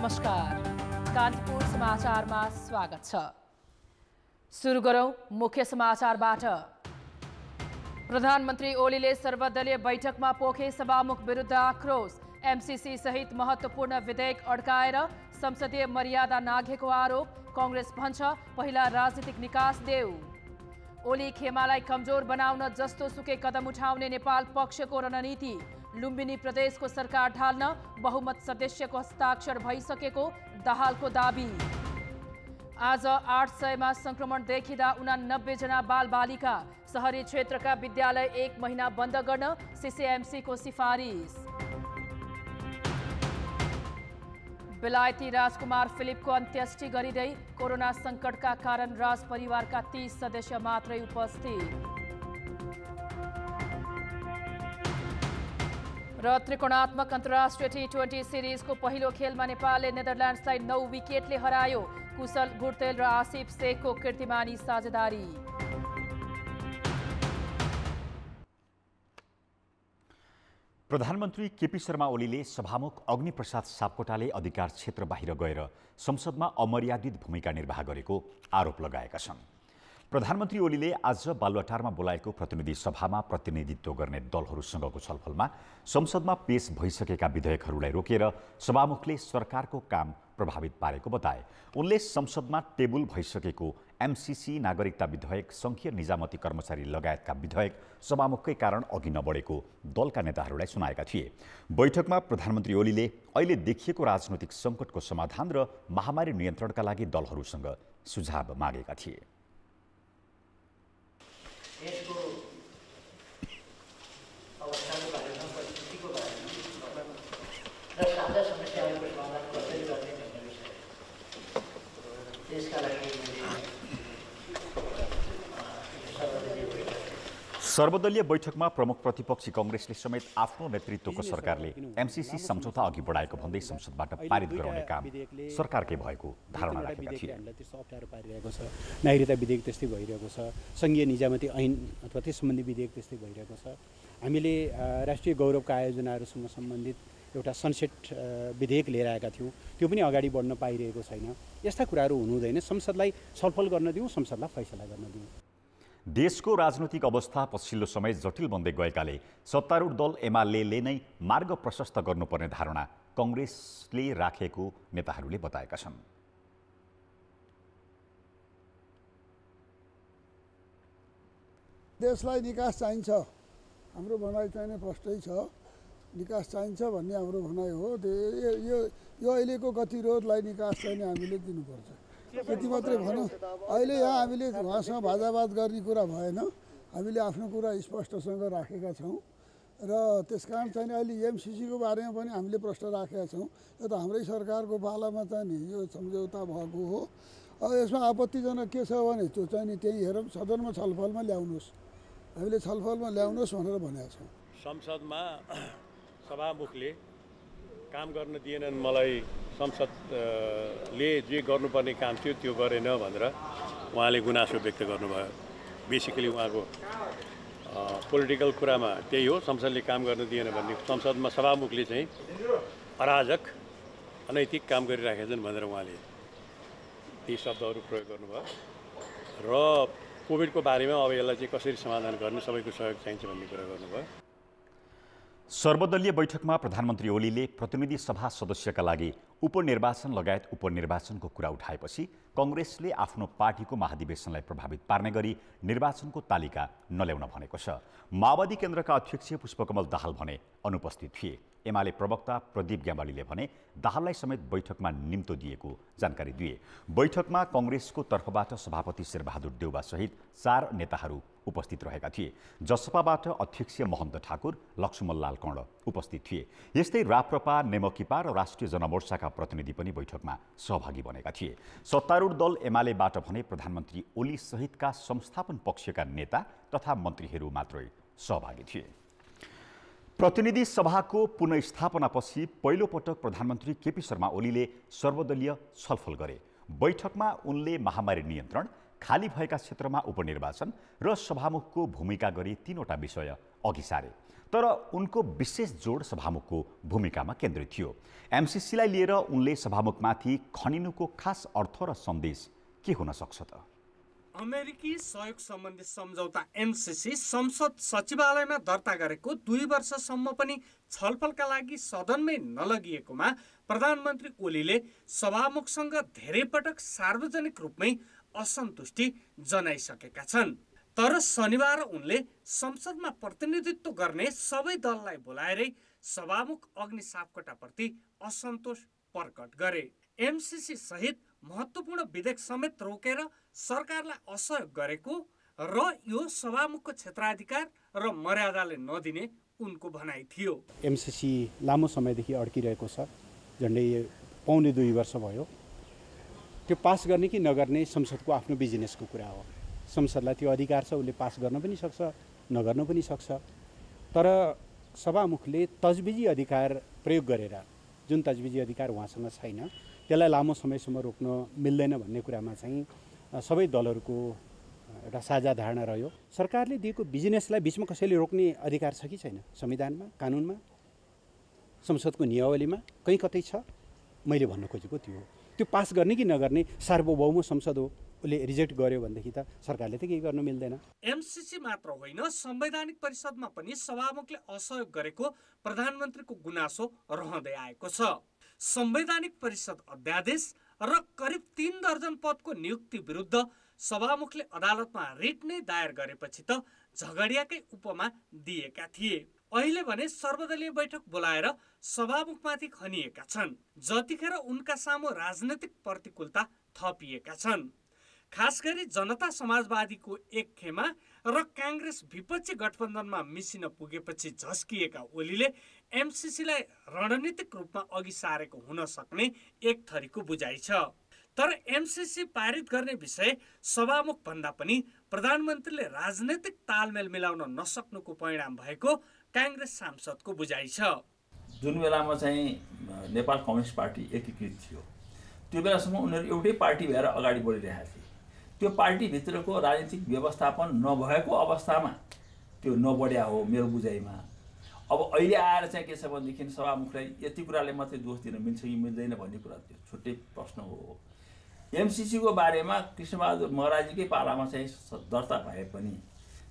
नमस्कार, कान्तिपुर समाचारमा स्वागत छ। सुरु गरौं मुख्य समाचारबाट। प्रधानमन्त्री ओलीले सर्वदलीय बैठकमा पोखे सभामुख विरुद्ध आक्रोश। एमसीसी सहित महत्त्वपूर्ण विधेयक अड्काएर संसदीय मर्यादा नाघेको आरोप। कांग्रेस भन्छ पहिला राजनीतिक निकास देऊ। ओली खेमालाई कमजोर बनाउन जस्तो सुकै कदम उठाउने नेपाल पक्षको रणनीति। लुम्बिनी प्रदेशको सरकार ढाल्न बहुमत सदस्यको हस्ताक्षर भइसकेको दाहालको दाबी। आज 800 मा संक्रमण देखिँदा 89 जना बालबालिका। शहरी क्षेत्रका विद्यालय 1 महिना बन्द गर्न सीसीएमसीको सिफारिस। बेलायती राजकुमार फिलिपको अन्त्येष्टि गरिँदै कोरोना संकटका कारण राज परिवारका 30 सदस्य मात्रै उपस्थित। र त्रिकोणात्मक अन्तर्राष्ट्रिय टी20 सिरिजको पहिलो खेलमा नेपालले नेदरल्यान्ड्सलाई 9 विकेटले हरायो। कुशल गुर्तेल र आसिफ शेखको कीर्तिमानी साझेदारी। प्रधानमन्त्री केपी शर्मा ओलीले सभामुख अग्निप्रसाद सापकोटाले अधिकार क्षेत्र बाहिर गएर संसदमा अमर्यादित भूमिका निर्वाह गरेको आरोप लगाएका छन्। प्रधानमन्त्री ओलीले आज बालुवाटारमा बोलाएको प्रतिनिधि सभामा प्रतिनिधित्व गर्ने दलहरूसँगको छलफलमा संसदमा पेश भइसकेका विधेयकहरूलाई रोकेर सभामुखले सरकारको काम प्रभावित पारेको बताए। उनले संसदमा टेबुल भइसकेको एमसीसी नागरिकता विधेयक, संघीय निजामती कर्मचारी लगायतका विधेयक सभामुखकै कारण अघि नबढेको दलका नेताहरूलाई सुनाएका थिए। बैठकमा प्रधानमन्त्री ओलीले अहिले देखिएको राजनैतिक सङ्कटको समाधान र महामारी नियन्त्रणका लागि दलहरूसँग सुझाव मागेका थिए। यसको अवस्थाको बारेमा, परिस्थितिको बारेमा र साझा समस्याहरूको समाधान कसरी गर्ने भन्ने विषय त्यसका लागि सर्वदलीय बैठकमा प्रमुख प्रतिपक्षी कांग्रेसले समेत आफ्नो नेतृत्वको सरकारले एमसीसी सम्झौता अघि बढाएको भन्दै संसदबाट पारित गराउने काम सरकारकै भएको धारणा राखेका थिए। त्यस्तो अप्ठ्यारो पारिरहेको छ। नागरिकता विधेयक त्यस्तै भइरहेको छ। संघीय निजामती ऐन अथवा त्यस सम्बन्धी विधेयक त्यस्तै भइरहेको छ। हामीले राष्ट्रिय गौरवका आयोजनाहरूसँग सम्बन्धित एउटा सनसेट विधेयक लिएर आएका थियौँ, त्यो पनि अगाडि बढ्न पाइरहेको छैन। यस्ता कुराहरू हुनु हुँदैन। संसदलाई छलफल गर्न दिउँ, संसदलाई फैसला गर्न दिउँ। देशको राजनैतिक अवस्था पछिल्लो समय जटिल बन्दै गएकाले सत्तारूढ दल एमाले नै मार्ग प्रशस्त गर्नुपर्ने धारणा कांग्रेसले राखेको नेताहरूले बताएका छन्। देशलाई निकास चाहिन्छ, हाम्रो भनाइ चाहिँ प्रष्टै छ। निकास चाहिन्छ भन्ने हाम्रो भनाइ हो। यो अहिलेको गतिरोधलाई निकास चाहिँ हामीले दिनुपर्छ, त्यति मात्रै भनौँ। अहिले यहाँ हामीले उहाँसँग भाजावाद गर्ने कुरा भएन। हामीले आफ्नो कुरा स्पष्टसँग राखेका छौँ र त्यसकारण चाहिँ अहिले एमसीसीको बारेमा पनि हामीले प्रश्न राखेका छौँ। यो त हाम्रै सरकारको पालामा चाहिँ नि यो सम्झौता भएको हो। अब यसमा आपत्तिजनक के छ भने त्यो चाहिँ नि त्यही हेरौँ, सदनमा छलफलमा ल्याउनुहोस्, हामीले छलफलमा ल्याउनुहोस् भनेर भनेका छौँ। संसदमा सभामुखले काम गर्न दिएनन्, मलाई संसदले जे गर्नुपर्ने काम थियो त्यो गरेन भनेर उहाँले गुनासो व्यक्त गर्नुभयो। बेसिकली उहाँको पोलिटिकल कुरामा त्यही हो, संसदले काम गर्न दिएन भन्ने। संसदमा सभामुखले चाहिँ अराजक अनैतिक काम गरिराखेका छन् भनेर उहाँले ती शब्दहरू प्रयोग गर्नुभयो। र कोभिडको बारेमा अब यसलाई चाहिँ कसरी समाधान गर्ने, सबैको सहयोग चाहिन्छ भन्ने कुरा गर्नुभयो। सर्वदलीय बैठकमा प्रधानमन्त्री ओलीले प्रतिनिधि सभा सदस्यका लागि उपनिर्वाचन लगायत उपनिर्वाचनको कुरा उठाएपछि कांग्रेसले आफ्नो पार्टीको महाधिवेशनलाई प्रभावित पार्ने गरी निर्वाचनको तालिका नल्याउन भनेको छ। माओवादी केन्द्रका अध्यक्ष पुष्पकमल दाहाल भने अनुपस्थित थिए। एमाले प्रवक्ता प्रदीप ग्यावालीले भने दाहाललाई समेत बैठकमा निम्तो दिएको जानकारी दिए। बैठकमा कांग्रेसको तर्फबाट सभापति शेरबहादुर देउवा सहित 4 नेताहरू उपस्थित रहेका थिए। जसपाबाट अध्यक्ष महन्त ठाकुर, लक्ष्मणलाल कर्ण उपस्थित थिए। यस्तै राप्रपा, नेमकिपा र राष्ट्रिय जनमोर्चाका प्रतिनिधि पनि बैठकमा सहभागी बनेका थिए। सत्तारूढ दल एमालेबाट भने प्रधानमन्त्री ओली सहितका संस्थापन पक्षका नेता तथा मन्त्रीहरू मात्रै सहभागी थिए। प्रतिनिधि सभाको पुनर्स्थापनापछि पहिलो पटक प्रधानमन्त्री केपी शर्मा ओलीले सर्वदलीय छलफल गरे। बैठकमा उनले महामारी नियन्त्रण, खाली भएका क्षेत्रमा उपनिर्वाचन र सभामुखको भूमिका गरी 3वटा विषय अघि सारे। तर उनको विशेष जोड सभामुखको भूमिकामा केन्द्रित थियो। एमसीसीलाई लिएर उनले सभामुखमाथि खनिनुको खास अर्थ र सन्देश के हुन सक्छ त? अमेरिकी सहयोग सम्बन्धी सम्झौता एमसीसी संसद सचिवालयमा दर्ता गरेको 2 वर्षसम्म पनि छलफलका लागि सदनमै नलगिएकोमा प्रधानमन्त्री ओलीले सभामुखसँग धेरै पटक सार्वजनिक रूपमै असन्तुष्टि जनाइसकेका छन्। तर शनिबार उनले संसदमा प्रतिनिधित्व गर्ने सबै दललाई बोलाएरै सभामुख अग्नि सापकोटाप्रति असन्तोष प्रकट गरे। एमसीसी सहित महत्त्वपूर्ण विधेयक समेत रोकेर सरकारलाई असहयोग गरेको र यो सभामुखको क्षेत्राधिकार र मर्यादाले नदिने उनको भनाइ थियो। एमसीसी लामो समयदेखि अड्किरहेको छ, झन्डै 1.5 वर्ष भयो। त्यो पास गर्ने कि नगर्ने संसदको आफ्नो बिजनेसको कुरा हो। संसदलाई त्यो अधिकार छ, उसले पास गर्न पनि सक्छ, नगर्न पनि सक्छ। तर सभामुखले तजविजी अधिकार प्रयोग गरेर, जुन तजविजी अधिकार उहाँसँग छैन, त्यसलाई लामो समयसम्म रोक्न मिल्दैन भन्ने कुरामा चाहिँ सबै दलहरूको एउटा साझा धारणा रह्यो। सरकारले दिएको बिजनेसलाई बिचमा कसैले रोक्ने अधिकार छ कि छैन? संविधानमा, कानुनमा, संसदको नियमावलीमा कहीँ कतै छ? मैले भन्न खोजेको त्यो हो। त्यो पास गर्ने कि नगर्ने सार्वभौम संसद हो। उसले रिजेक्ट गर्यो भनेदेखि त सरकारले त केही गर्न मिल्दैन। एमसीसी मात्र होइन, संवैधानिक परिषदमा पनि सभामुखले असहयोग गरेको प्रधानमन्त्रीको गुनासो रहँदै आएको छ। संवैधानिक परिषद अध्यादेश र करिब 3 दर्जन पदको नियुक्ति विरुद्ध सभामुखले अदालतमा रिट नै दायर गरेपछि त झगडियाकै उपमा दिएका थिए। अहिले भने सर्वदलीय बैठक बोलाएर सभामुखमाथि खनिएका छन्, जतिखेर उनका सामु राजनैतिक प्रतिकूलता थपिएका छन्। खास गरी जनता समाजवादीको एक खेमा र कांग्रेस विपक्षी गठबन्धनमा मिसिन पुगेपछि झस्किएका ओलीले एमसीसीलाई रणनीतिक रूपमा अघि सारेको हुन सक्ने एक थरीको बुझाइ छ। तर एमसीसी पारित गर्ने विषय सभामुख भन्दा पनि प्रधानमन्त्रीले राजनैतिक तालमेल मिलाउन नसक्नुको परिणाम भएको कांग्रेस सांसदको बुझाइ छ। जुन बेलामा चाहिँ नेपाल कम्युनिस्ट पार्टी एकीकृत थियो, त्यो बेलासम्म उनीहरू एउटै पार्टी भएर अगाडि बढिरहेका थिए। त्यो पार्टीभित्रको राजनीतिक व्यवस्थापन नभएको अवस्थामा त्यो नबढ्या हो मेरो बुझाइमा। अब अहिले आएर चाहिँ के छ भनेदेखि सभामुखलाई यति कुराले मात्रै दोष दिन मिल्छ कि मिल्दैन भन्ने कुरा त्यो छुट्टै प्रश्न हो। एमसीसीको बारेमा कृष्णबहादुर महराजीकै पालामा चाहिँ दर्ता भए पनि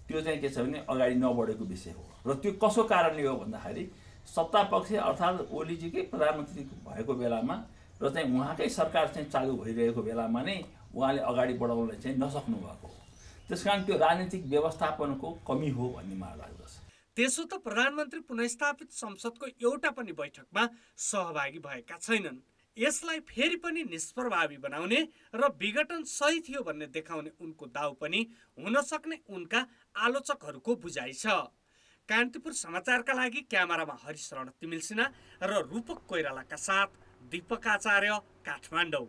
त्यो चाहिँ के छ भने अगाडि नबढेको विषय हो। र त्यो कसो कारणले हो भन्दाखेरि सत्तापक्ष अर्थात् ओलीजीकै प्रधानमन्त्री भएको बेलामा र चाहिँ उहाँकै सरकार चाहिँ चालु भइरहेको बेलामा नै उहाँले अगाडि बढाउनलाई चाहिँ नसक्नु भएको हो। त्यसकारण त्यो राजनीतिक व्यवस्थापनको कमी हो भन्ने मलाई लाग्दछ। त्यसो त प्रधानमन्त्री पुनर्स्थापित संसदको एउटा पनि बैठकमा सहभागी भएका छैनन्। यसलाई फेरि पनि निष्प्रभावी बनाउने र विघटन सही थियो भन्ने देखाउने उनको दाउ पनि हुन सक्ने उनका आलोचकहरूको बुझाइ छ। कान्तिपुर समाचारका लागि क्यामेरामा हरिशरण तिमिल सिन्हा र रूपक कोइरालाका साथ दीपक आचार्य, काठमाडौँ।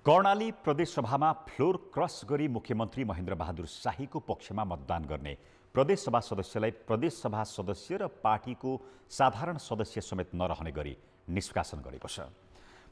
कर्णाली प्रदेशसभामा फ्लोर क्रस गरी मुख्यमन्त्री महेन्द्र बहादुर शाहीको पक्षमा मतदान गर्ने प्रदेशसभा सदस्यलाई प्रदेशसभा सदस्य र पार्टीको साधारण सदस्य समेत नरहने गरी निष्कासन गरेको छ।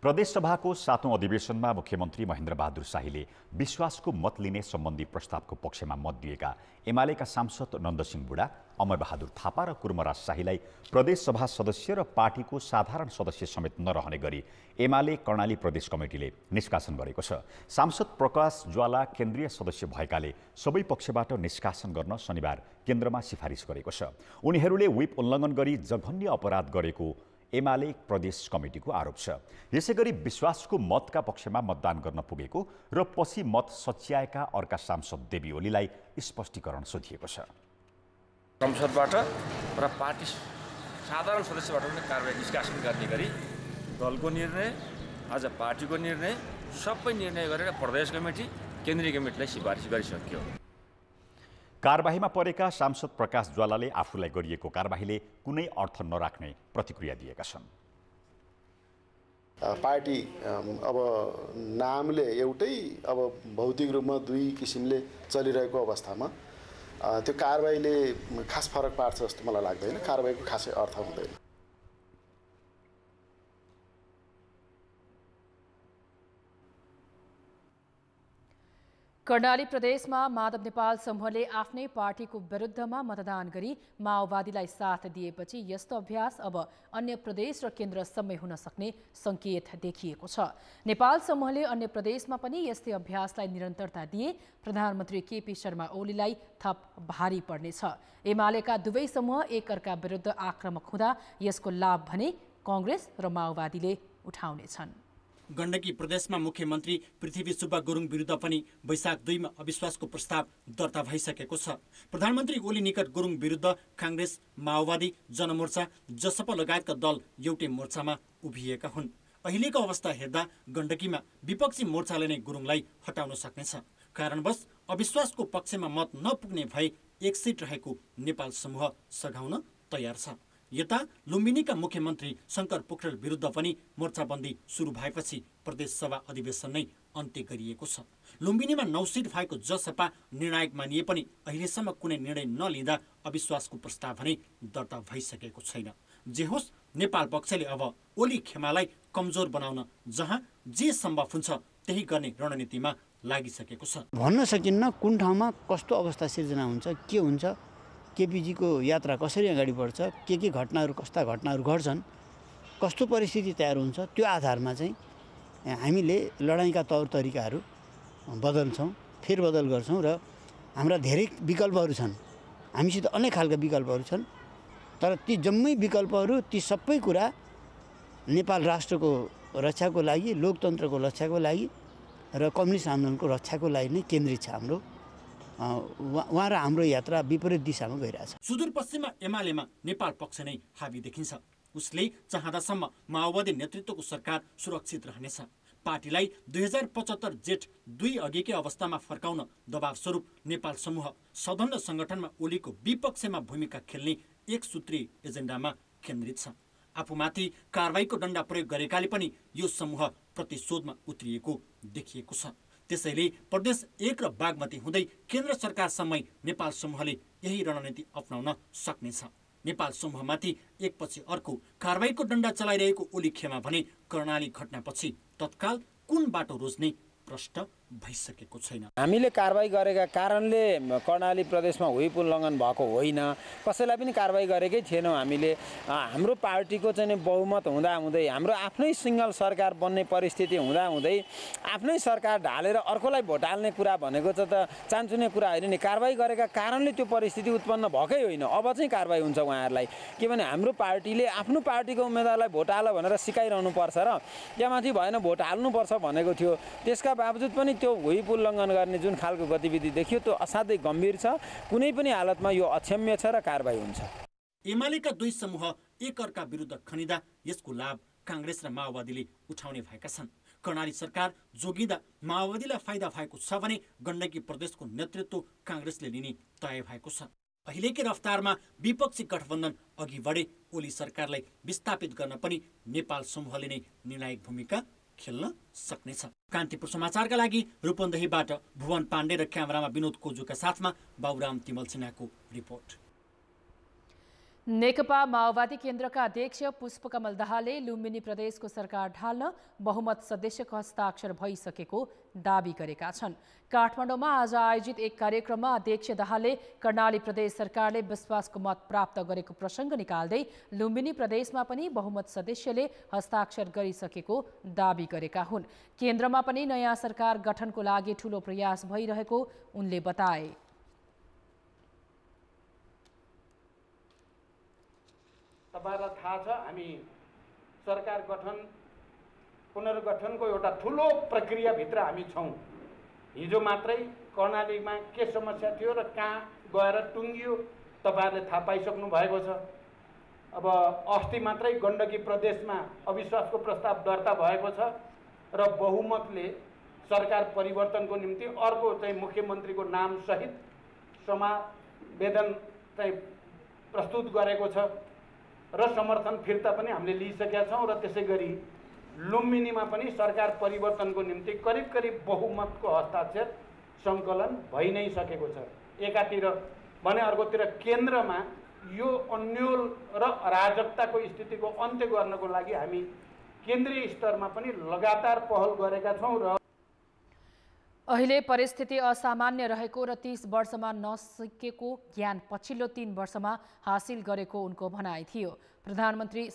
प्रदेशसभाको 7औं अधिवेशनमा मुख्यमन्त्री महेन्द्र बहादुर शाहीले विश्वासको मत लिने सम्बन्धी प्रस्तावको पक्षमा मत दिएका एमालेका सांसद नन्दसिंह बुढा, अमर बहादुर थापा र कुर्मराज शाहीलाई प्रदेशसभा सदस्य र पार्टीको साधारण सदस्य समेत नरहने गरी एमाले कर्णाली प्रदेश कमिटीले निष्कासन गरेको छ। सांसद प्रकाश ज्वाला केन्द्रीय सदस्य भएकाले सबै पक्षबाट निष्कासन गर्न शनिबार केन्द्रमा सिफारिस गरेको छ। उनीहरूले व्हिप उल्लङ्घन गरी जघन्य अपराध गरेको एमाले प्रदेश कमिटीको आरोप छ। यसैगरी विश्वासको मतका पक्षमा मतदान गर्न पुगेको र पछि मत सच्याएका अर्का सांसद देवी ओलीलाई स्पष्टीकरण सोधिएको छ। संसदबाट र पार्टी साधारण सदस्यबाट पनि कारबाही निष्कासन गर्ने गरी दलको निर्णय, आज पार्टीको निर्णय, सबै निर्णय गरेर प्रदेश कमिटी, केन्द्रीय कमिटीलाई सिफारिस गरिसक्यो। कारबाहीमा परेका सांसद प्रकाश ज्वालाले आफूलाई गरिएको कारबाहीले कुनै अर्थ नराख्ने प्रतिक्रिया दिएका छन्। पार्टी अब नामले एउटै, अब भौतिक रूपमा दुई किसिमले चलिरहेको अवस्थामा त्यो कारबाहीले खास फरक पार्छ जस्तो मलाई लाग्दैन। कारबाहीको खासै अर्थ हुँदैन। कर्णाली प्रदेशमा माधव नेपाल समूहले आफ्नै पार्टीको विरुद्धमा मतदान गरी माओवादीलाई साथ दिएपछि यस्तो अभ्यास अब अन्य प्रदेश र केन्द्रसम्मै हुन सक्ने संकेत देखिएको छ। नेपाल समूहले अन्य प्रदेशमा पनि यस्तै अभ्यासलाई निरन्तरता दिए प्रधानमन्त्री केपी शर्मा ओलीलाई थप भारी पर्नेछ। एमालेका दुवै समूह एकअर्का विरुद्ध आक्रामक हुँदा यसको लाभ भने कांग्रेस र माओवादीले उठाउनेछन्। गण्डकी प्रदेशमा मुख्यमन्त्री पृथ्वी सुब्बा गुरुङ विरुद्ध पनि वैशाख 2 मा अविश्वासको प्रस्ताव दर्ता भइसकेको छ। प्रधानमन्त्री ओली निकट गुरुङ विरुद्ध कांग्रेस, माओवादी, जनमोर्चा, जसपा लगायतका दल एउटै मोर्चामा उभिएका हुन्। अहिलेको अवस्था हेर्दा गण्डकीमा विपक्षी मोर्चाले नै गुरुङलाई हटाउन सक्नेछ। कारणवश अविश्वासको पक्षमा मत नपुग्ने भए एक सिट रहेको नेपाल समूह सघाउन तयार छ। यता लुम्बिनीका मुख्यमन्त्री शंकर पोखरेल विरुद्ध पनि मोर्चाबन्दी सुरु भएपछि प्रदेश सभा अधिवेशन नै अन्त्य गरिएको छ। लुम्बिनीमा 9 सिट भएको जसपा निर्णायक मानिए पनि अहिलेसम्म कुनै निर्णय नलिँदा अविश्वासको प्रस्ताव भने दर्ता भइसकेको छैन। जे होस्, नेपाल पक्षले अब ओली खेमालाई कमजोर बनाउन जहाँ जे सम्भव हुन्छ त्यही गर्ने रणनीतिमा लागिसकेको छ। भन्न सकिन्न कुन ठाउँमा कस्तो अवस्था सिर्जना हुन्छ, के हुन्छ, केपीजीको यात्रा कसरी अगाडि बढ्छ, के घटनाहरू कस्ता घटनाहरू घट्छन्, कस्तो परिस्थिति तयार हुन्छ, त्यो आधारमा चाहिँ हामीले लडाइँका तौर तरिकाहरू बदल्छौँ, फेरबदल गर्छौँ र हाम्रा धेरै विकल्पहरू छन्। हामीसित अनेक खालका विकल्पहरू छन्, तर ती जम्मै विकल्पहरू, ती सबै कुरा नेपाल राष्ट्रको रक्षाको लागि, लोकतन्त्रको रक्षाको लागि र कम्युनिस्ट आन्दोलनको रक्षाको लागि नै केन्द्रित छ। उहाँ र हाम्रो यात्रा विपरीत दिशामा गइरहेछ। सुदूरपश्चिममा एमालेमा नेपाल पक्ष नै हावी देखिन्छ। उसले चाहँदासम्म माओवादी नेतृत्वको सरकार सुरक्षित रहनेछ। पार्टीलाई 2075 जेठ 2 अघिकै अवस्थामा फर्काउन दबाव स्वरूप नेपाल समूह सदन संगठनमा ओलीको विपक्षमा भूमिका खेल्ने एक सूत्री एजेन्डामा केन्द्रित छ। आफूमाथि कारबाहीको डण्डा प्रयोग गरेकाले पनि यो समूह प्रतिशोधमा उत्रिएको देखिएको छ। त्यसैले प्रदेश 1 र बागमती हुँदै केन्द्र सरकारसम्मै नेपाल समूहले यही रणनीति अपनाउन सक्नेछ। नेपाल समूहमाथि एकपछि अर्को कारबाहीको डण्डा चलाइरहेको ओली खेमा भने कर्णाली घटनापछि तत्काल कुन बाटो रोज्ने प्रश्न भइसकेको छैन। हामीले कारबाही गरेका कारणले कर्णाली प्रदेशमा हुइप उल्लङ्घन भएको होइन, कसैलाई पनि कारबाही गरेकै थिएनौँ। हामीले हाम्रो पार्टीको चाहिँ बहुमत हुँदाहुँदै, हाम्रो आफ्नै सिङ्गल सरकार बन्ने परिस्थिति हुँदाहुँदै आफ्नै सरकार ढालेर अर्कोलाई भोट हाल्ने कुरा भनेको त चान्चुने कुरा होइन नि। कारबाही गरेका कारणले त्यो परिस्थिति उत्पन्न भएकै होइन। अब चाहिँ कारबाही हुन्छ उहाँहरूलाई, किनभने हाम्रो पार्टीले आफ्नो पार्टीको उम्मेदवारलाई भोट हाल भनेर सिकाइरहनु पर्छ र त्यहाँमाथि भएन भोट हाल्नुपर्छ भनेको थियो। त्यसका बावजुद पनि त्यो हुइप उल्लङ्घन गर्ने जुन खालको गतिविधि देखियो त्यो असाध्यै गम्भीर छ। कुनै पनि हालतमा यो अक्षम्य छ र कारबाही हुन्छ। एमालेका दुई समूह एकअर्का विरुद्ध खनिँदा यसको लाभ कांग्रेस र माओवादीले उठाउने भएका छन्। कर्णाली सरकार जोगिँदा माओवादीलाई फाइदा भएको छ भने गण्डकी प्रदेशको नेतृत्व कांग्रेसले लिने तय भएको छ। अहिलेकै रफ्तारमा विपक्षी गठबन्धन अघि बढे ओली सरकारलाई विस्थापित गर्न पनि नेपाल समूहले नै निर्णायक भूमिका खेल्न सक्नेछ। कान्तिपुर समाचारका लागि रूपन्देहीबाट भुवन पाण्डे र क्यामेरामा विनोद कोजुका साथमा बाबुराम तिमल सिन्हाको रिपोर्ट। नेकपा माओवादी केन्द्रका अध्यक्ष पुष्पकमल दाहालले लुम्बिनी प्रदेशको सरकार ढाल्न बहुमत सदस्यको हस्ताक्षर भइसकेको दाबी गरेका छन्। काठमाडौँमा आज आयोजित एक कार्यक्रममा अध्यक्ष दाहालले कर्णाली प्रदेश सरकारले विश्वासको मत प्राप्त गरेको प्रसङ्ग निकाल्दै लुम्बिनी प्रदेशमा पनि बहुमत सदस्यले हस्ताक्षर गरिसकेको दाबी गरेका हुन्। केन्द्रमा पनि नयाँ सरकार गठनको लागि ठूलो प्रयास भइरहेको उनले बताए। तपाईहरुलाई थाहा छ, हामी सरकार गठन पुनर्गठनको एउटा ठुलो प्रक्रियाभित्र हामी छौँ। हिजो मात्रै कर्णालीमा के समस्या थियो र कहाँ गएर टुङ्गियो तपाईहरुले थाहा पाइसक्नु भएको छ। अब अस्ति मात्रै गण्डकी प्रदेशमा अविश्वासको प्रस्ताव दर्ता भएको छ र बहुमतले सरकार परिवर्तनको निम्ति अर्को चाहिँ मुख्यमन्त्रीको नाम सहित समावेदन चाहिँ प्रस्तुत गरेको छ र समर्थन फिर्ता पनि हामीले लिइसकेका छौँ र त्यसै गरी लुम्बिनीमा पनि सरकार परिवर्तनको निम्ति करिब करिब बहुमतको हस्ताक्षर सङ्कलन भइ नै सकेको छ। एकातिर भने अर्कोतिर केन्द्रमा यो अन्यल र अराजकताको स्थितिको अन्त्य गर्नको लागि हामी केन्द्रीय स्तरमा पनि लगातार पहल गरेका छौँ र अहिले परिस्थिति असामान्य रहेको र 30 वर्षमा नसिकेको ज्ञान पछिल्लो 3 वर्षमा हासिल गरेको उनको भनाइ थियो। प्रधानमन्त्री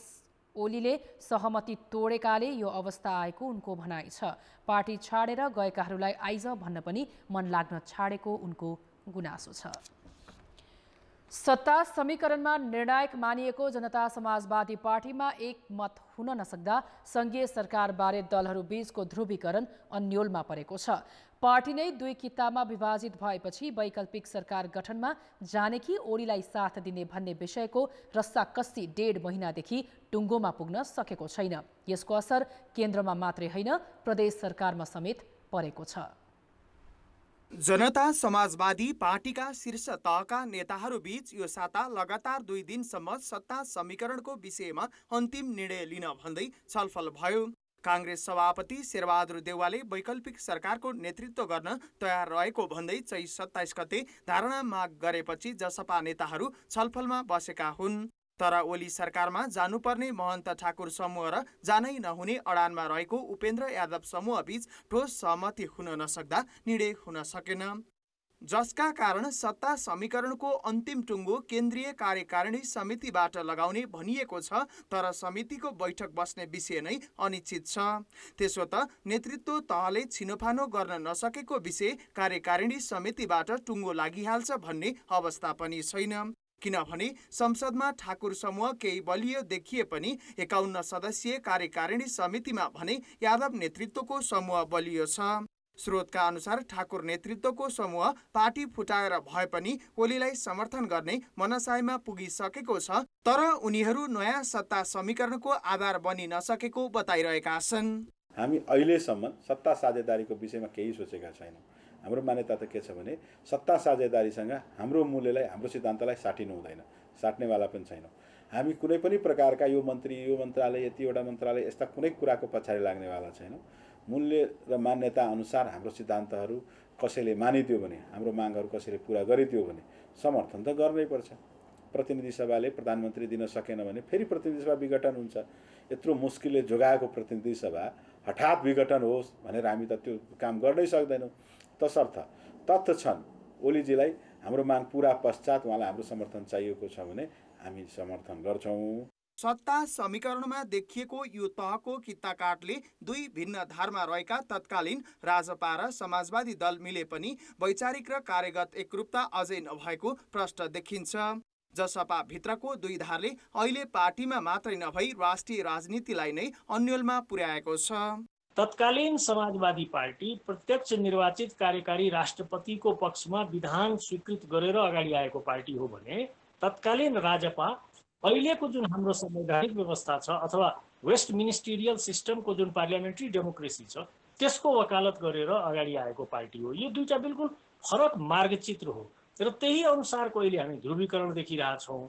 ओलीले सहमति तोडेकाले यो अवस्था आएको उनको भनाइ छ। पार्टी छाडेर गएकाहरूलाई आइज भन्न पनि मन लाग्न छाडेको उनको गुनासो छ। सत्ता समीकरणमा निर्णायक मानिएको जनता समाजवादी पार्टीमा एकमत हुन नसक्दा संघीय सरकारबारे दलहरूबीचको ध्रुवीकरण अन्योलमा परेको छ। पार्टी नै दुई कितामा विभाजित भएपछि वैकल्पिक सरकार गठनमा जाने कि ओलीलाई साथ दिने भन्ने विषयको रस्साकस्सी 1.5 महिनादेखि टुङ्गोमा पुग्न सकेको छैन। यसको असर केन्द्रमा मात्रै होइन प्रदेश सरकारमा समेत परेको छ। जनता समाजवादी पार्टीका शीर्ष तहका नेताहरूबीच यो साता लगातार 2 दिनसम्म सत्ता समीकरणको विषयमा अन्तिम निर्णय लिन भन्दै छलफल भयो। कांग्रेस सभापति शेरबहादुर देउवाले वैकल्पिक सरकारको नेतृत्व गर्न तयार रहेको भन्दै चैत 27 गते धारणा माग गरेपछि जसपा नेताहरू छलफलमा बसेका हुन्। तर ओली सरकारमा जानुपर्ने महन्त ठाकुर समूह र जानै नहुने अडानमा रहेको उपेन्द्र यादव समूह बीच ठोस सहमति हुन नसक्दा निर्णय हुन सकेन, जसका कारण सत्ता समीकरणको अन्तिम टुङ्गो केन्द्रीय कार्यकारिणी समितिबाट लगाउने भनिएको छ। तर समितिको बैठक बस्ने विषय नै अनिश्चित छ। त्यसो त नेतृत्व तहले छिनोफानो गर्न नसकेको विषय कार्यकारिणी समितिबाट टुङ्गो लागिहाल्छ भन्ने अवस्था पनि छैन। किनभने संसदमा ठाकुर समूह केही बलियो देखिए पनि 51 सदस्यीय कार्यकारिणी समितिमा भने यादव नेतृत्वको समूह बलियो छ। स्रोतका अनुसार ठाकुर नेतृत्वको समूह पार्टी फुटाएर भए पनि ओलीलाई समर्थन गर्ने मनसायमा पुगिसकेको छ। तर उनीहरू नयाँ सत्ता समीकरणको आधार बनि नसकेको बताइरहेका छन्। हामी अहिलेसम्म सत्ता साझेदारीको विषयमा केही सोचेका छैनौँ। हाम्रो मान्यता त के छ भने सत्ता साझेदारीसँग हाम्रो मूल्यलाई, हाम्रो सिद्धान्तलाई साटिनु हुँदैन, साट्नेवाला पनि छैनौँ। हामी कुनै पनि प्रकारका यो मन्त्री, यो मन्त्रालय, यतिवटा मन्त्रालय यस्ता कुनै कुराको पछाडि लाग्नेवाला छैनौँ। मूल्य र मान्यता अनुसार हाम्रो सिद्धान्तहरू कसैले मानिदियो भने, हाम्रो मागहरू कसैले पुरा गरिदियो भने समर्थन त गर्नै पर्छ। प्रतिनिधि सभाले प्रधानमन्त्री दिन सकेन भने फेरि प्रतिनिधि सभा विघटन हुन्छ। यत्रो मुस्किलले जोगाएको प्रतिनिधि सभा हठात विघटन होस् भनेर हामी त त्यो काम गर्नै सक्दैनौँ। तसर्थ तथ्य छन्, ओलीजीलाई हाम्रो माग पुरा पश्चात उहाँलाई हाम्रो समर्थन चाहिएको छ भने हामी समर्थन गर्छौँ। सत्ता समीकरणमा देखिएको यो तहको कित्ताकाटले दुई भिन्न धारमा रहेका तत्कालीन राजपा र समाजवादी दल मिले पनि वैचारिक र कार्यगत एकरूपता अझै नभएको प्रश्न देखिन्छ। जसपा भित्रको दुई धारले अहिले पार्टीमा मात्रै नभई राष्ट्रिय राजनीतिलाई नै अन्योलमा पुर्याएको छ। तत्कालीन समाजवादी पार्टी प्रत्यक्ष निर्वाचित कार्यकारी राष्ट्रपतिको पक्षमा विधान स्वीकृत गरेर अगाडि आएको पार्टी हो भने तत्कालीन राजपा अहिलेको जुन हाम्रो संवैधानिक व्यवस्था छ अथवा वेस्ट मिनिस्टेरियल सिस्टमको जुन पार्लियामेन्ट्री डेमोक्रेसी छ त्यसको वकालत गरेर अगाडि आएको पार्टी हो। यो दुईटा बिल्कुल फरक मार्गचित्र हो र त्यही अनुसारको अहिले हामी ध्रुवीकरण देखिरहेछौँ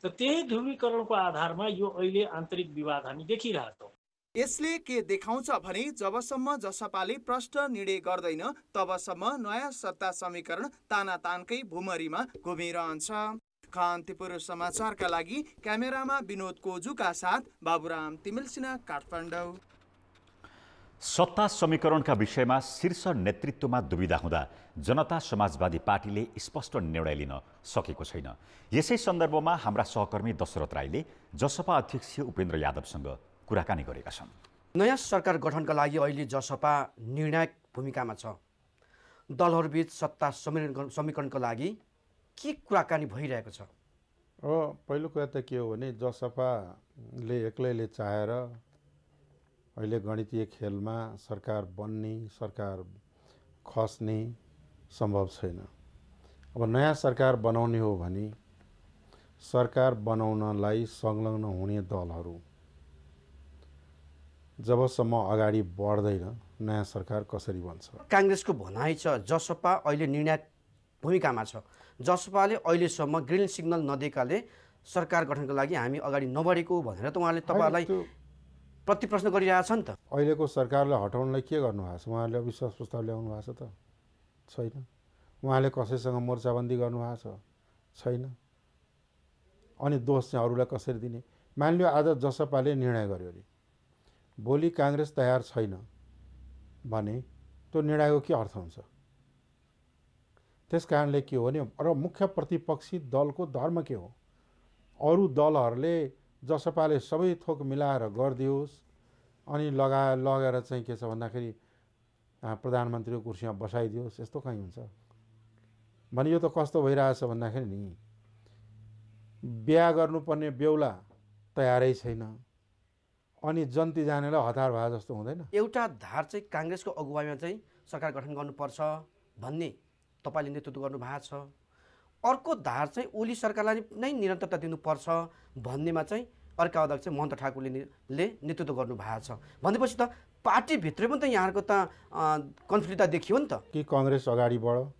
र त्यही ध्रुवीकरणको आधारमा यो अहिले आन्तरिक विवाद हामी देखिरहेछौँ। यसले के देखाउँछ भने जबसम्म जसपाले प्रश्न निर्णय गर्दैन तबसम्म नयाँ सत्ता समीकरण तानातानकै भुमरीमा घुमिरहन्छ। कान्तिपुर समाचारका लागि क्यामेरामा विनोद कोजुका साथ बाबुराम तिमिलसिना, काठमाडौँ। सत्ता समीकरणका विषयमा शीर्ष नेतृत्वमा दुविधा हुँदा जनता समाजवादी पार्टीले स्पष्ट निर्णय लिन सकेको छैन। यसै सन्दर्भमा हाम्रा सहकर्मी दशरथ राईले जसपा अध्यक्ष उपेन्द्र यादवसँग कुराकानी गरेका छन्। नयाँ सरकार गठनका लागि अहिले जसपा निर्णायक भूमिकामा छ। दलहरूबीच सत्ता समीकरणका लागि के कुराकानी भइरहेको छ? पहिलो कुरा त के हो भने जसपाले एक्लैले चाहेर अहिले गणितीय खेलमा सरकार बन्ने, सरकार खस्ने सम्भव छैन। अब नयाँ सरकार बनाउने हो भने सरकार बनाउनलाई संलग्न हुने दलहरू जबसम्म अगाडि बढ्दैन नयाँ सरकार कसरी बन्छ? कांग्रेसको भनाइ छ जसपा अहिले निर्णायक भूमिकामा छ। जसपाले अहिलेसम्म ग्रिन सिग्नल नदिएकाले सरकार गठनको लागि हामी अगाडि नबढेको भनेर त उहाँले तपाईहरुलाई प्रतिप्रश्न गरिरहेछ नि त। अहिलेको सरकारलाई हटाउनलाई के गर्नुभएको छ? उहाँले अविश्वास प्रस्ताव ल्याउनु भएको छ त? छैन। उहाँले कसैसँग मोर्चाबन्दी गर्नुभएको छ? छैन। अनि दोष चाहिँ अरूलाई कसरी दिने? मानिलियो आज जसपाले निर्णय गर्यो अरे, भोलि कांग्रेस तयार छैन भने त्यो निर्णयको के अर्थ हुन्छ? त्यस कारणले के हो भने र मुख्य प्रतिपक्षी दलको धर्म के हो? अरू दलहरूले जसपाले सबै थोक मिलाएर गरिदियोस् अनि लगेर चाहिँ के छ भन्दाखेरि प्रधानमन्त्रीको कुर्सीमा बसाइदियोस्, यस्तो कहीँ हुन्छ भने यो त कस्तो भइरहेछ भन्दाखेरि नि बिहा गर्नुपर्ने बेहुला तयारै छैन अनि जन्ती जानेलाई हतार भए जस्तो हुँदैन। एउटा धार चाहिँ काङ्ग्रेसको अगुवाईमा चाहिँ सरकार गठन गर्नुपर्छ भन्ने तपाईँले नेतृत्व गर्नुभएको छ, अर्को धार चाहिँ ओली सरकारलाई नै निरन्तरता दिनुपर्छ भन्नेमा चाहिँ अर्का अध्यक्ष महन्त ठाकुरले नेतृत्व गर्नुभएको छ भनेपछि त पार्टीभित्रै पनि त यहाँको त कन्फ्लिक्ट देखियो नि त। कि काङ्ग्रेस अगाडि बढ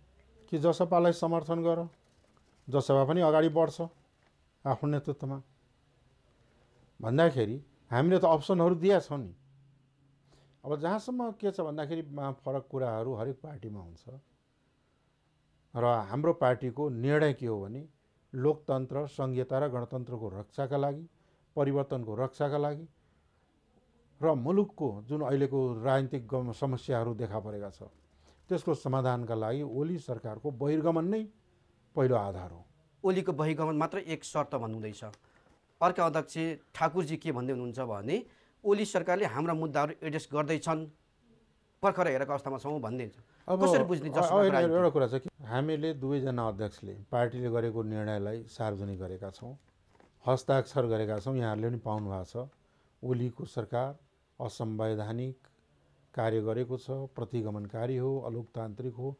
कि जसपालाई समर्थन गर, जसपा पनि अगाडि बढ्छ आफ्नो नेतृत्वमा भन्दाखेरि हामीले त अप्सनहरू दिएका छौँ नि। अब जहाँसम्म के छ भन्दाखेरि फरक कुराहरू हरेक पार्टीमा हुन्छ र हाम्रो पार्टीको निर्णय के हो भने लोकतन्त्र, संघीयता र गणतन्त्रको रक्षाका लागि, परिवर्तनको रक्षाका लागि र मुलुकको जुन अहिलेको राजनीतिक समस्याहरू देखा परेका छ त्यसको समाधानका लागि ओली सरकारको बहिर्गमन नै पहिलो आधार हो। ओलीको बहिर्गमन मात्र एक शर्त भन्नुहुँदैछ। अर्का अध्यक्ष ठाकुरजी के भन्दै हुनुहुन्छ भने ओली सरकारले हाम्रा मुद्दाहरू एड्रेस गर्दैछन्, भर्खर हेरेको अवस्थामा छौँ भन्दै कसरी बुझ्ने? एउटा कुरा छ कि हामीले दुवैजना अध्यक्षले पार्टीले गरेको निर्णयलाई सार्वजनिक गरेका छौँ, हस्ताक्षर गरेका छौँ, यहाँहरूले पनि पाउनु भएको छ। ओलीको सरकार असंवैधानिक कार्य गरेको छ, प्रतिगमनकारी हो, अलोकतान्त्रिक हो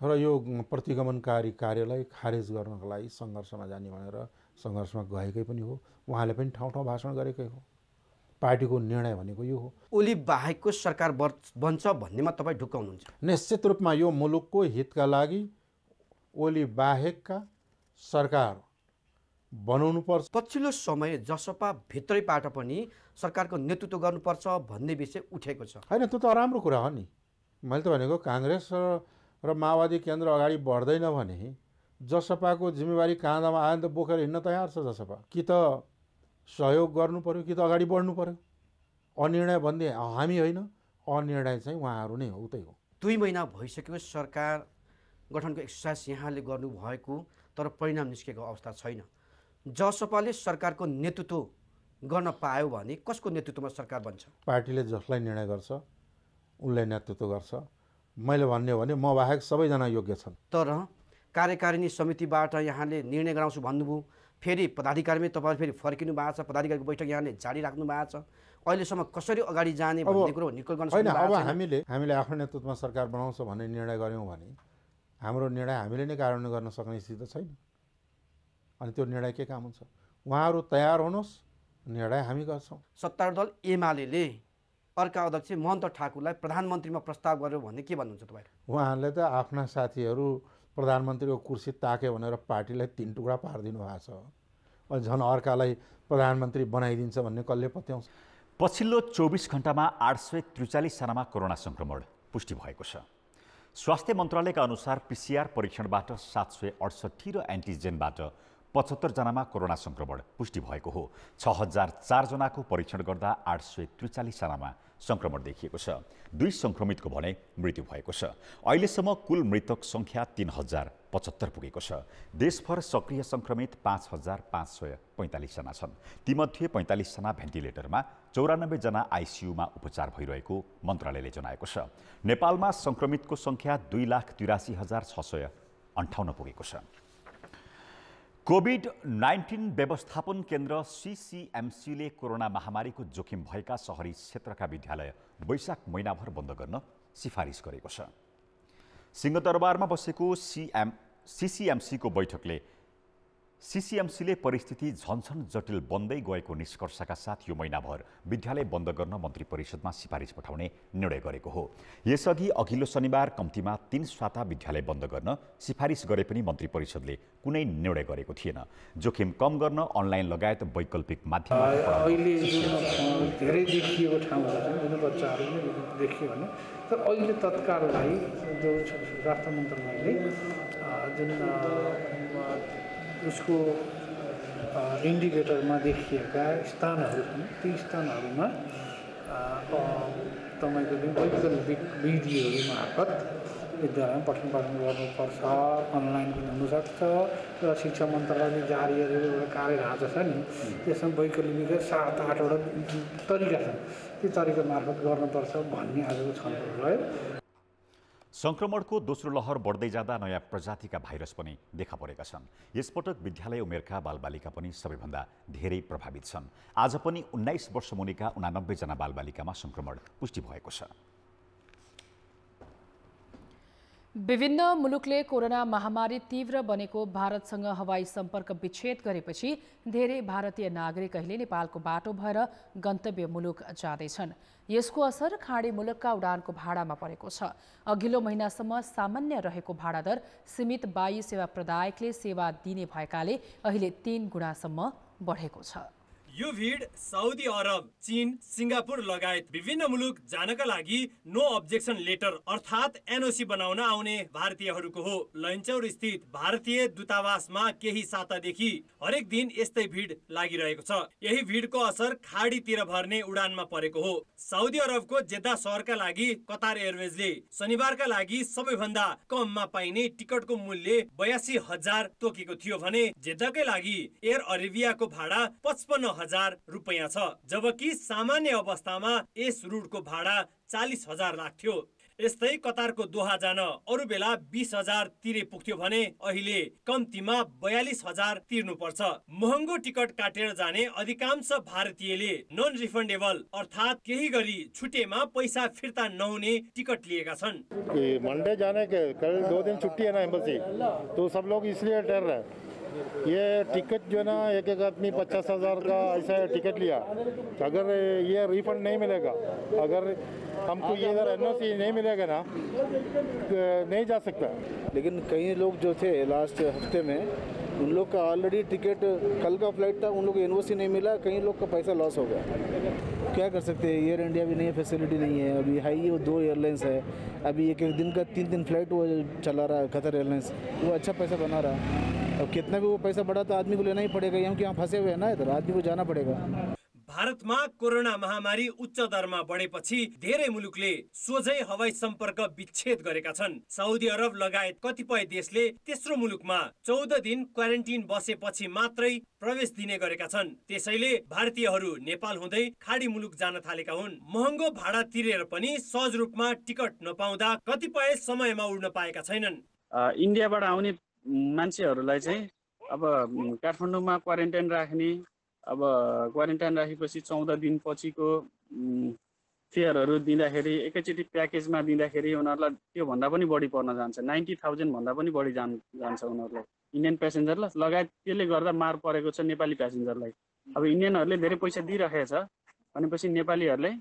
र यो प्रतिगमनकारी कार्यलाई खारेज गर्नको लागि सङ्घर्षमा जाने भनेर सङ्घर्षमा गएकै पनि हो। उहाँले पनि ठाउँ ठाउँ भाषण गरेकै हो। पार्टीको निर्णय भनेको यो हो। ओली बाहेकको सरकार बन्छ भन्नेमा तपाईँ ढुक्क हुनुहुन्छ? निश्चित रूपमा यो मुलुकको हितका लागि ओली बाहेकका सरकार बनाउनुपर्छ। पछिल्लो समय जसपा भित्रैबाट पनि सरकारको नेतृत्व गर्नुपर्छ भन्ने विषय उठेको छ। होइन, त्यो त राम्रो कुरा हो नि। मैले त भनेको काङ्ग्रेस र माओवादी केन्द्र अगाडि बढ्दैन भने जसपाको जिम्मेवारी काँधामा आयो भने त बोकेर हिँड्न तयार छ जसपा। कि त सहयोग गर्नु पर्यो कि त अगाडि बढ्नु पर्यो। अनिर्णय भन्ने हामी होइन, अनिर्णय चाहिँ उहाँहरू नै हो। उतै हो। 2 महिना भइसक्यो सरकार गठनको एक्सर्साइज यहाँले गर्नुभएको, तर परिणाम निस्केको अवस्था छैन। जसपाले सरकारको नेतृत्व गर्न पायो भने कसको नेतृत्वमा सरकार बन्छ? पार्टीले जसलाई निर्णय गर्छ उनलाई नेतृत्व गर्छ। मैले भन्ने हो भने म बाहेक सबैजना योग्य छन्। तर कार्यकारिणी समितिबाट यहाँले निर्णय गराउँछु भन्नुभयो, फेरि पदाधिकारीमै तपाईँ फेरि फर्किनु भएको छ, पदाधिकारीको बैठक यहाँले जारी राख्नु भएको छ। अहिलेसम्म कसरी अगाडि जाने भन्ने कुरो निकल गर्न होइन। अब हामीले आफ्नो नेतृत्वमा सरकार बनाउँछ भन्ने निर्णय गऱ्यौँ भने हाम्रो निर्णय हामीले नै कार्यान्वयन गर्न सक्ने स्थिति छैन। अनि त्यो निर्णय के काम हुन्छ? उहाँहरू तयार हुनुहोस्, निर्णय हामी गर्छौँ। सत्तारूढ दल एमाले अर्का अध्यक्ष महन्त ठाकुरलाई प्रधानमन्त्रीमा प्रस्ताव गर्यो भने के भन्नुहुन्छ तपाईँ? उहाँहरूले त आफ्ना साथीहरू प्रधानमन्त्रीको कुर्सी ताक्यो भनेर पार्टीलाई 3 टुक्रा पारिदिनु भएको छ। अनि झन् अर्कालाई प्रधानमन्त्री बनाइदिन्छ भन्ने कसले पत्याउँछ? पछिल्लो 24 घण्टामा 843 जनामा कोरोना संक्रमण पुष्टि भएको छ। स्वास्थ्य मन्त्रालयका अनुसार PCR परीक्षणबाट 768 र एन्टिजेनबाट 75 जनामा कोरोना संक्रमण पुष्टि भएको हो। 6004 जनाको परीक्षण गर्दा 843 जनामा संक्रमण देखिएको छ। 2 संक्रमितको भने मृत्यु भएको छ। अहिलेसम्म कुल मृतक संख्या 3075 पुगेको छ। देशभर सक्रिय संक्रमित 5545 जना छन्। तीमध्ये 45 जना भेन्टिलेटरमा, 94 जना आइसियुमा उपचार भइरहेको मन्त्रालयले जनाएको छ। नेपालमा संक्रमितको संख्या 2,83,658 पुगेको छ। कोभिड-19 व्यवस्थापन केन्द्र CCMCले कोरोना महामारीको जोखिम भएका सहरी क्षेत्रका विद्यालय वैशाख महिनाभर बन्द गर्न सिफारिस गरेको छ। सिंहदरबारमा बसेको CCMCको बैठकले CCMCले परिस्थिति झनझन जटिल बन्दै गएको निष्कर्षका साथ यो महिनाभर विद्यालय बन्द गर्न मन्त्री परिषदमा सिफारिस पठाउने निर्णय गरेको हो। यसअघि अघिल्लो शनिबार कम्तीमा 3 स्वाता विद्यालय बन्द गर्न सिफारिस गरे पनि मन्त्री परिषदले कुनै निर्णय गरेको थिएन। जोखिम कम गर्न अनलाइन लगायत वैकल्पिक माध्यमबाट अहिले जुन धेरै देखिएको ठाउँहरू छन्, जुन बच्चाहरूले देखियो भने, तर अहिले तत्काललाई जो स्वास्थ्य मन्त्रालयले जुन उसको इन्डिकेटरमा देखिएका स्थानहरू छन्, ती स्थानहरूमा तपाईँको वैकल्पिक विधिहरू मार्फत विद्यालयमा पठन पाठन गर्नुपर्छ। अनलाइन पनि हुनसक्छ र शिक्षा मन्त्रालयले जारी गरेको कार्यराज छ नि त्यसमा वैकल्पिक 7-8वटा तरिका छन्, ती तरिका मार्फत गर्नुपर्छ भन्ने आजको छलफल रह्यो। संक्रमणको दोस्रो लहर बढ्दै जाँदा नयाँ प्रजातिका भाइरस पनि देखा परेका छन्। यसपटक विद्यालय उमेरका बालबालिका पनि सबैभन्दा धेरै प्रभावित छन्। आज पनि 19 वर्ष मुनिका 89 जना बालबालिकामा संक्रमण पुष्टि भएको छ। विभिन्न मुलुकले कोरोना महामारी तीव्र बनेको भारतसँग हवाई सम्पर्क विच्छेद गरेपछि धेरै भारतीय नागरिक अहिले नेपालको बाटो भएर गन्तव्य मुलुक जाँदैछन्। यसको असर खाडी मुलुकका उडानको भाडामा परेको छ। अघिल्लो महिनासम्म सामान्य रहेको भाडा दर सीमित वायु सेवा प्रदायकले सेवा दिने भएकाले अहिले 3 गुणासम्म बढेको छ। यो भिड साउदी अरब, चीन, सिंगापुर लगायत विभिन्न मुलुक जानका लागि नो अब्जेक्सन लेटर अर्थात् एनओसी बनाउन आउने भारतीयहरूको हो। लैनचौर स्थित भारतीय दूतावासमा केही सातादेखि हरेक दिन यस्तै भिड लागिरहेको छ। यही भिडको असर खाडीतिर भर्ने उडानमा परेको हो। साउदी अरबको जेद्दा शहरका लागि कतार एयरवेजले शनिबारका लागि सबैभन्दा कममा पाइने टिकटको मूल्य 82,000 तोकेको थियो भने जेद्दाकै लागि एयर अरेबियाको भाडा 55,000 रुपैयाँ छ, जबकि सामान्य अवस्थामा यस रुटको भाडा 40,000 लाग्थ्यो। यस्तै कतारको दोहा जान अरू बेला 20,000 तिरे पुग्थ्यो भने अहिले कम्तीमा 42,000 तिर्नुपर्छ। महँगो टिकट काटेर जाने अधिकांश भारतीयले नन रिफन्डेबल अर्थात् केही गरी छुटेमा पैसा फिर्ता नहुने टिकट लिएका छन्। मंडे जाने के कल 2 दिन छुट्टी है ना एम्बेसी, तो सब लोग इसलिए डर रहे हैं। ये टिकट जो है ना एक आदमी 50,000 का ऐसा टिकट लिया, अगर ये रिफंड नहीं मिलेगा, अगर हमको ये इधर एनओसी नहीं मिलेगा ना नहीं जा सकता। लेकिन कई लोग जो थे लास्ट हफ्ते में उन लोग का ऑलरेडी टिकट कल का फ्लाइट था, उन लोग को एनओसी नहीं मिला, कई लोग का पैसा लॉस हो गया। क्या कर सकते हैं, एयर इंडिया भी नहीं है, फैसिलिटी नहीं है। अभी हाई वो 2 एयरलाइंस है, अभी एक दिन का 3 फ्लाइट वो चला रहा है कतर एयरलाइंस, वो अच्छा पैसा बना रहा है। अब कितना भी वो पैसा बढ़ा तो आदमी को लेना ही पड़ेगा, क्योंकि यहाँ फंसे हुए हैं ना, इधर आदमी को जाना पड़ेगा। भारतमा कोरोना महामारी उच्च दरमा बढेपछि धेरै मुलुकले सोझै हवाई सम्पर्क विच्छेद गरेका छन्। साउदी अरब लगायत कतिपय देशले तेस्रो मुलुकमा 14 दिन क्वारेन्टिन बसेपछि मात्रै प्रवेश दिने गरेका छन्। त्यसैले भारतीयहरू नेपाल हुँदै खाडी मुलुक जान थालेका हुन्। महँगो भाडा तिरेर पनि सहज रूपमा टिकट नपाउँदा कतिपय समयमा उड्न पाएका छैनन्। इन्डियाबाट आउने मान्छेहरूलाई चाहिँ अब काठमाडौँमा क्वारेन्टाइन राख्ने, अब क्वारेन्टाइन राखेपछि 14 दिनपछिको फेयरहरू दिँदाखेरि एकैचोटि प्याकेजमा दिँदाखेरि उनीहरूलाई त्योभन्दा पनि बढी पर्न जान्छ। 90,000 भन्दा पनि बढी जान्छ उनीहरूलाई, इन्डियन प्यासेन्जरलाई लगायत। त्यसले गर्दा मार परेको छ नेपाली प्यासेन्जरलाई। अब इन्डियनहरूले धेरै पैसा दिइरहेको छ भनेपछि नेपालीहरूलाई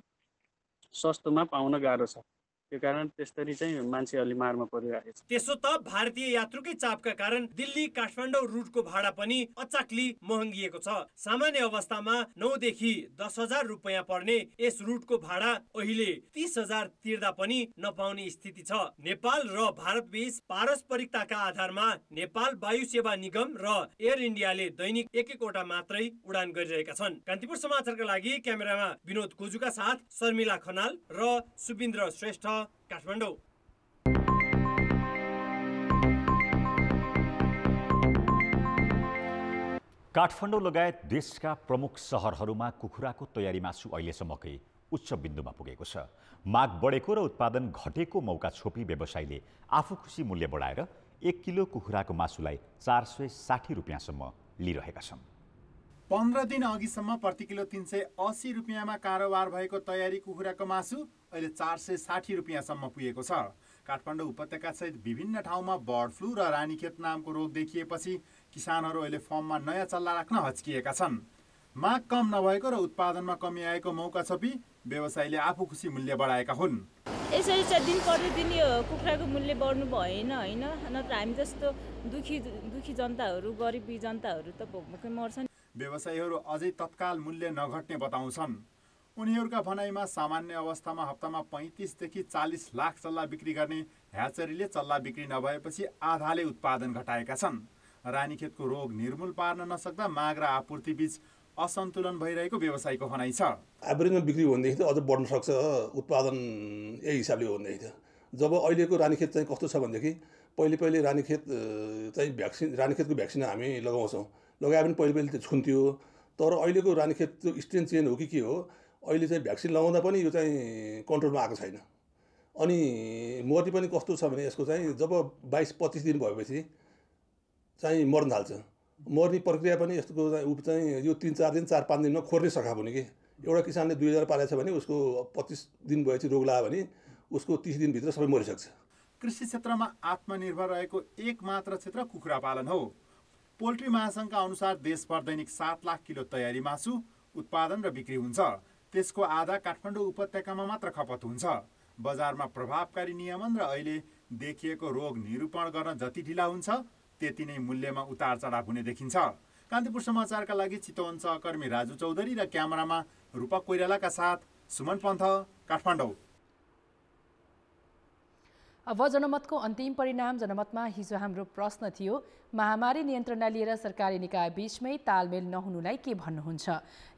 सस्तोमा पाउन गाह्रो छ। त्यो कारण त्यसरी चाहिँ मान्छेहरूले मारमा परिरहेको छ। त्यसो त भारतीय यात्रुकै चापका कारण दिल्ली काठमाडौँ रुटको भाडा पनि अचाक्ली महँगिएको छ। सामान्य अवस्थामा 9 देखि 10,000 रुपैयाँ पर्ने यस रुटको भाडा अहिले 30,000 तिर्दा पनि नपाउने स्थिति छ। नेपाल र भारत बीच पारस्परिकताका आधारमा नेपाल वायु सेवा निगम र एयर इन्डियाले दैनिक एक-एकवटा मात्रै उडान गरिरहेका छन्। कान्तिपुर समाचारका लागि क्यामेरामा विनोद कोजुका साथ शर्मिला खनाल र सुबिन्द्र श्रेष्ठ, काठमाडौँ। काठमाडौँ लगायत देशका प्रमुख सहरहरूमा कुखुराको तयारी मासु अहिलेसम्मकै उच्च बिन्दुमा पुगेको छ। माग बढेको र उत्पादन घटेको मौका छोपी व्यवसायीले आफू खुसी मूल्य बढाएर 1 किलो कुखुराको मासुलाई 460 रुपियाँसम्म लिइरहेका छन्। 15 दिन अघिसम्म प्रति किलो 380 रुपियाँमा कारोबार भएको तयारी कुखुराको मासु अहिले 460 रुपियाँसम्म पुगेको छ। काठमाडौँ उपत्यका सहित विभिन्न ठाउँमा बर्ड फ्लू र रानीखेत नामको रोग देखिएपछि किसानहरू अहिले फर्ममा नयाँ चल्ला राख्न हच्किएका छन्। माग कम नभएको र उत्पादनमा कमी आएको मौका छोपी व्यवसायीले आफू खुसी मूल्य बढाएका हुन्। यसरी चाहिँ दिन प्रतिदिन यो कुखुराको मूल्य बढ्नु भएन होइन, नत्र हामी जस्तो दुखी जनताहरू, गरिबी जनताहरू त भोकभोकै मर्छन्। व्यवसायीहरू अझै तत्काल मूल्य नघट्ने बताउँछन्। उनीहरूका भनाइमा सामान्य अवस्थामा हप्तामा 35 देखि 40 लाख चल्ला बिक्री गर्ने ह्याचरीले चल्ला बिक्री नभएपछि आधाले उत्पादन घटाएका छन्। रानीखेतको रोग निर्मूल पार्न नसक्दा माग र आपूर्ति बीच असन्तुलन भइरहेको व्यवसायीको भनाइ छ। एभरेजमा बिक्री हो भनेदेखि त अझ बढ्न सक्छ, उत्पादन यही हिसाबले हो भनेदेखि त। जब अहिलेको रानीखेत चाहिँ कस्तो छ भनेदेखि पहिले रानीखेत चाहिँ रानीखेतको भ्याक्सिन हामी लगाउँछौँ, लगाए पनि पहिले त्यो छुन्थ्यो। तर अहिलेको रानीखेतको स्ट्रेन चेन्ज हो कि के हो, अहिले चाहिँ भ्याक्सिन लगाउँदा पनि यो चाहिँ कन्ट्रोलमा आएको छैन। अनि मर्ने पनि कस्तो छ भने यसको चाहिँ जब 22-25 दिन भएपछि चाहिँ मर्न थाल्छ। मर्ने प्रक्रिया पनि यस्तो चाहिँ यो 3-4 दिन 4-5 दिनमा खोर्ने सखा हुने कि एउटा किसानले 2000 पालेको छ भने उसको 25 दिन भएपछि रोग लाग्यो भने उसको 30 दिनभित्र सबै मरिसक्छ। कृषि क्षेत्रमा आत्मनिर्भर रहेको एक मात्र क्षेत्र कुखुरा पालन हो। पोल्ट्री महासङ्घका अनुसार देशभर दैनिक 7 लाख किलो तयारी मासु उत्पादन र बिक्री हुन्छ। त्यसको आधा काठमाडौँ उपत्यकामा मात्र खपत हुन्छ। बजारमा प्रभावकारी नियमन र अहिले देखिएको रोग निरूपण गर्न जति ढिला हुन्छ त्यति नै मूल्यमा उतार चढाव हुने देखिन्छ। कान्तिपुर समाचारका लागि चितवन सहकर्मी राजु चौधरी र क्यामेरामा रूपक कोइरालाका साथ सुमन पन्थ, काठमाडौँ। अब जनमतको अन्तिम परिणाम। जनमतमा हिजो हाम्रो प्रश्न थियो, महामारी नियन्त्रणलाई लिएर सरकारी निकाय बीचमै तालमेल नहुनुलाई के भन्नुहुन्छ?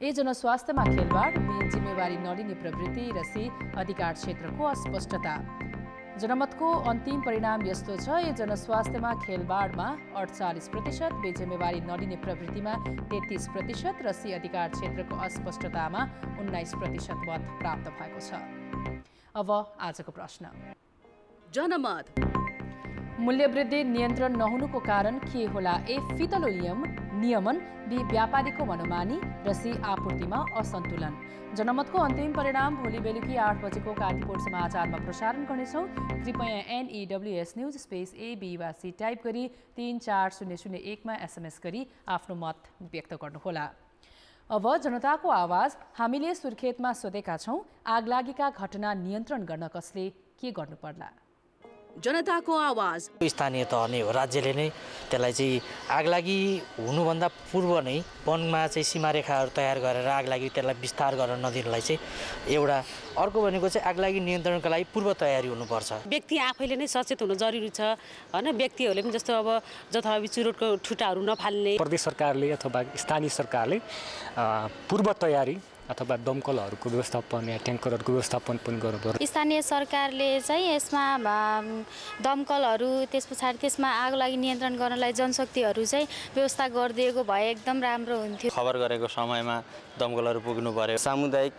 ए, जनस्वास्थ्यमा खेलवाड, बी, जिम्मेवारी नलिने प्रवृत्ति र सी, अधिकार क्षेत्रको अस्पष्टता। जनमतको अन्तिम परिणाम यस्तो छ, ए, जनस्वास्थ्यमा खेलवाडमा 48%, बी, जिम्मेवारी नलिने प्रवृत्तिमा 33% र सी, अधिकार क्षेत्रको अस्पष्टतामा 19% मत प्राप्त भएको छ। अब आजको प्रश्न। जनमत मूल्यवृद्धि नियन्त्रण नहुनुको कारण के होला? ए, फितलो नियमन, बी, व्यापारीको मनोमानी र सी, आपूर्तिमा असन्तुलन। जनमतको अन्तिम परिणाम भोलि बेलुकी 8 बजेको कान्तिपुर समाचारमा प्रसारण गर्नेछौँ। कृपया NEWS news space A, B वा C टाइप गरी 34001मा SMS गरी आफ्नो मत व्यक्त गर्नुहोला। अब जनताको आवाज। हामीले सुर्खेतमा सोधेका छौँ, आगलागीका घटना नियन्त्रण गर्न कसले के गर्नुपर्ला? जनताको आवाज। स्थानीय तह नै हो, राज्यले नै त्यसलाई चाहिँ आगलागी हुनुभन्दा पूर्व नै वनमा चाहिँ सीमारेखाहरू तयार गरेर आगलागी त्यसलाई विस्तार गर्न नदिनुलाई चाहिँ एउटा। अर्को भनेको चाहिँ आगलागी नियन्त्रणका लागि पूर्व तयारी हुनुपर्छ। व्यक्ति आफैले नै सचेत हुनु जरुरी छ हैन। व्यक्तिहरूले पनि जस्तो अब जथाभावी चुरोटको ठुटाहरू नफाल्ने। प्रदेश सरकारले अथवा स्थानीय सरकारले पूर्व तयारी अथवा दमकलहरूको व्यवस्थापन या ट्याङ्करहरूको व्यवस्थापन पनि गर्नुपर्छ। स्थानीय सरकारले चाहिँ यसमा दमकलहरू, त्यस पछाडि त्यसमा आगलागी नियन्त्रण गर्नलाई जनशक्तिहरू चाहिँ व्यवस्था गरिदिएको भए एकदम राम्रो हुन्थ्यो। खबर गरेको समयमा दमकलहरू पुग्नु पर्यो। सामुदायिक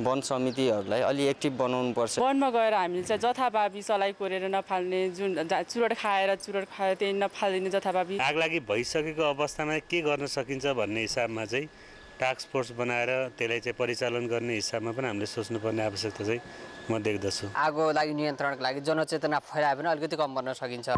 वन समितिहरूलाई अलि एक्टिभ बनाउनुपर्छ। वनमा गएर हामीले चाहिँ जथाभावी चलाइ कोरेर नफाल्ने, जुन चुरोट खायो त्यही नफालिदिने जथाभावी। आगलागी भइसकेको अवस्थामा के गर्न सकिन्छ भन्ने हिसाबमा चाहिँ टास्क फोर्स बनाएर त्यसलाई चाहिँ परिचालन गर्ने हिसाबमा पनि हामीले सोच्नुपर्ने आवश्यकता चाहिँ म देख्दछु। आगो लागि नियन्त्रणको लागि जनचेतना फैलायो भने अलिकति कम गर्न सकिन्छ।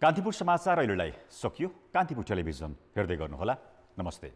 कान्तिपुर समाचार अहिलेलाई सकियो। कान्तिपुर टेलिभिजन हेर्दै गर्नुहोला। नमस्ते।